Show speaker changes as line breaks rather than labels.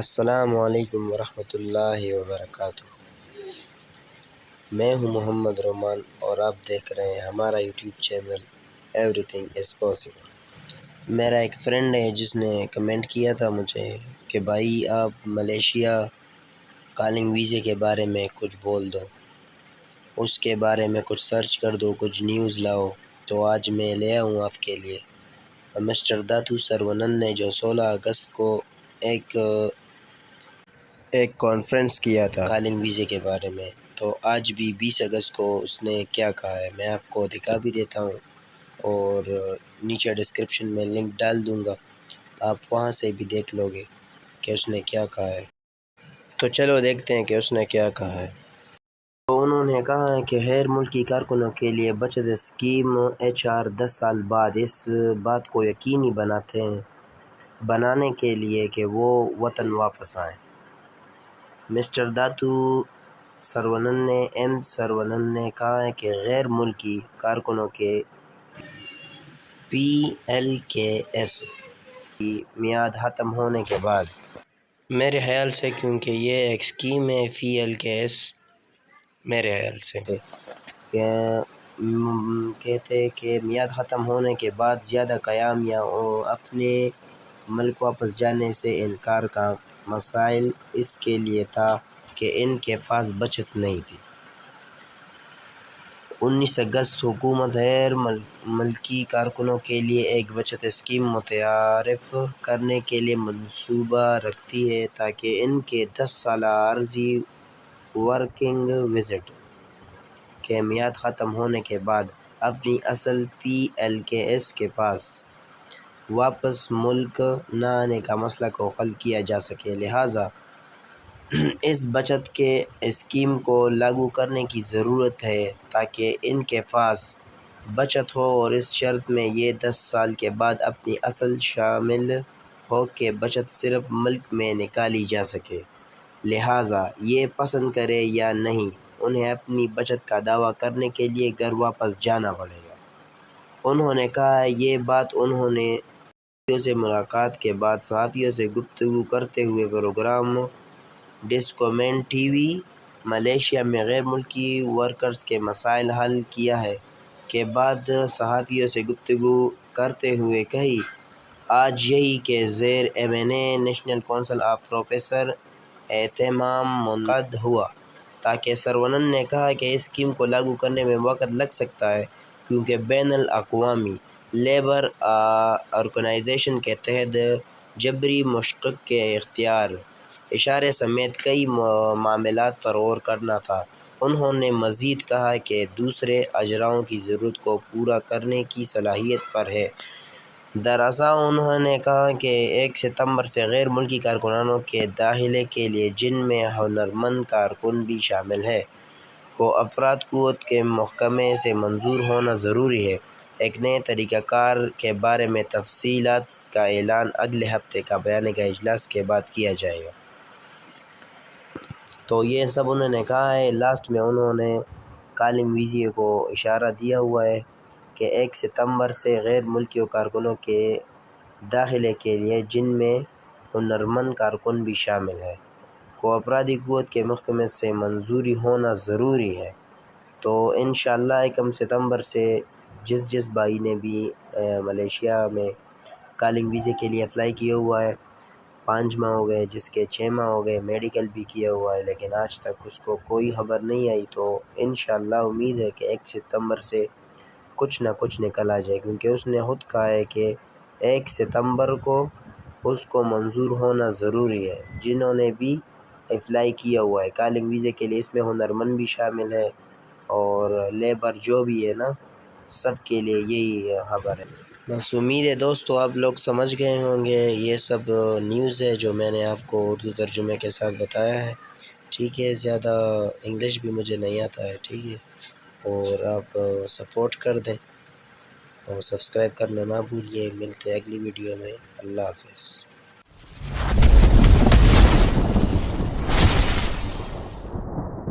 السلام علیکم ورحمۃ اللہ وبرکاتہ۔ میں ہوں محمد رومان اور آپ دیکھ رہے ہیں ہمارا YouTube channel every thing is possible. میرا ایک فرینڈ ہے جس نے کمنٹ کیا تھا مجھے کہ بھائی آپ ملیشیا کالنگ ویزے کے بارے میں کچھ بول دو، اس کے بارے میں کچھ سرچ کر دو، کچھ نیوز لاؤ۔ تو آج میں لے آؤں آپ کے لیے مسٹر داتو سرونن نے جو 16 اگست کو ایک کانفرنس کیا تھا کالنگ ویزے کے بارے میں، تو آج بھی 20 اگست کو اس نے کیا کہا ہے میں آپ کو دکھا بھی دیتا ہوں، اور نیچے ڈسکرپشن میں لنک ڈال دوں گا، آپ وہاں سے بھی دیکھ لو گے کہ اس نے کیا کہا ہے۔ تو چلو دیکھتے ہیں کہ اس نے کیا کہا ہے۔ تو انہوں نے کہا ہے کہ غیر ملکی کارکنوں کے لیے بچت اسکیم HR 10 سال بعد اس بات کو یقینی بنانے کے لیے کہ وہ وطن واپس آئیں۔ مسٹر داتو سرونن نے کہا ہے کہ غیر ملکی کارکنوں کے PLKS کی میعاد ختم ہونے کے بعد، میرے خیال سے کیونکہ یہ ایک اسکیم ہے PLKS، میرے خیال سے کہتے کہ میعاد ختم ہونے کے بعد زیادہ قیام یا اپنے ملک واپس جانے سے انکار کا مسائل اس کے لیے تھا کہ ان کے پاس بچت نہیں تھی۔ 19 اگست حکومت غیر ملکی کارکنوں کے لیے ایک بچت اسکیم متعارف کرنے کے لیے منصوبہ رکھتی ہے تاکہ ان کے 10 سالہ عارضی ورکنگ وزٹ کے میعاد ختم ہونے کے بعد اپنی اصل PLKS کے پاس واپس ملک نہ آنے کا مسئلہ کو حل کیا جا سکے۔ لہٰذا اس بچت کے اسکیم کو لاگو کرنے کی ضرورت ہے تاکہ ان کے پاس بچت ہو، اور اس شرط میں یہ 10 سال کے بعد اپنی اصل شامل ہو کہ بچت صرف ملک میں نکالی جا سکے۔ لہٰذا یہ پسند کریں یا نہیں، انہیں اپنی بچت کا دعویٰ کرنے کے لیے گھر واپس جانا پڑے گا۔ انہوں نے کہا یہ بات انہوں نے صحافیوں سے ملاقات کے بعد صحافیوں سے گفتگو کرتے ہوئے پروگرام ڈسکومنٹ ٹی وی ملیشیا میں غیر ملکی ورکرز کے مسائل حل کیا ہے کے بعد صحافیوں سے گفتگو کرتے ہوئے کہی۔ آج یہی کے زیر MNA national council of professor اہتمام منعقد ہوا، تاکہ سرونن نے کہا کہ اس اسکیم کو لاگو کرنے میں وقت لگ سکتا ہے کیونکہ بین الاقوامی لیبر آرگنائزیشن کے تحت جبری مشقت کے اختیار اشارے سمیت کئی معاملات پر غور کرنا تھا۔ انہوں نے مزید کہا کہ دوسرے اجراءوں کی ضرورت کو پورا کرنے کی صلاحیت پر ہے۔ دراصل انہوں نے کہا کہ 1 ستمبر سے غیر ملکی کارکنوں کے داخلے کے لیے، جن میں ہنرمند کارکن بھی شامل ہیں، کو افراد قوت کے محکمے سے منظور ہونا ضروری ہے۔ ایک نئے طریقہ کار کے بارے میں تفصیلات کا اعلان اگلے ہفتے کا بیانیہ اجلاس کے بعد کیا جائے گا۔ تو یہ سب انہوں نے کہا ہے۔ لاسٹ میں انہوں نے کالنگ ویزے کو اشارہ دیا ہوا ہے کہ 1 ستمبر سے غیر ملکی کارکنوں کے داخلے کے لیے، جن میں ہنرمند کارکن بھی شامل ہیں، کو افرادی قوت کے محکمے سے منظوری ہونا ضروری ہے۔ تو انشاءاللہ 1 ستمبر سے جس بھائی نے بھی ملیشیا میں کالنگ ویزے کے لیے اپلائی کیا ہوا ہے، 5 ماہ ہو گئے، جس کے 6 ماہ ہو گئے، میڈیکل بھی کیا ہوا ہے لیکن آج تک اس کو کوئی خبر نہیں آئی، تو انشاءاللہ امید ہے کہ 1 ستمبر سے کچھ نہ کچھ نکل آ جائے، کیونکہ اس نے خود کہا ہے کہ 1 ستمبر کو اس کو منظور ہونا ضروری ہے، جنہوں نے بھی اپلائی کیا ہوا ہے کالنگ ویزے کے لیے۔ اس میں ہنرمند بھی شامل ہے اور لیبر جو بھی ہے نا، سب کے لیے یہی خبر ہے۔ بس امید ہے دوستو آپ لوگ سمجھ گئے ہوں گے، یہ سب نیوز ہے جو میں نے آپ کو اردو ترجمے کے ساتھ بتایا ہے، ٹھیک ہے۔ زیادہ انگلش بھی مجھے نہیں آتا ہے، ٹھیک ہے، اور آپ سپورٹ کر دیں اور سبسکرائب کرنا نہ بھولیے۔ ملتے ہیں اگلی ویڈیو میں، اللہ حافظ۔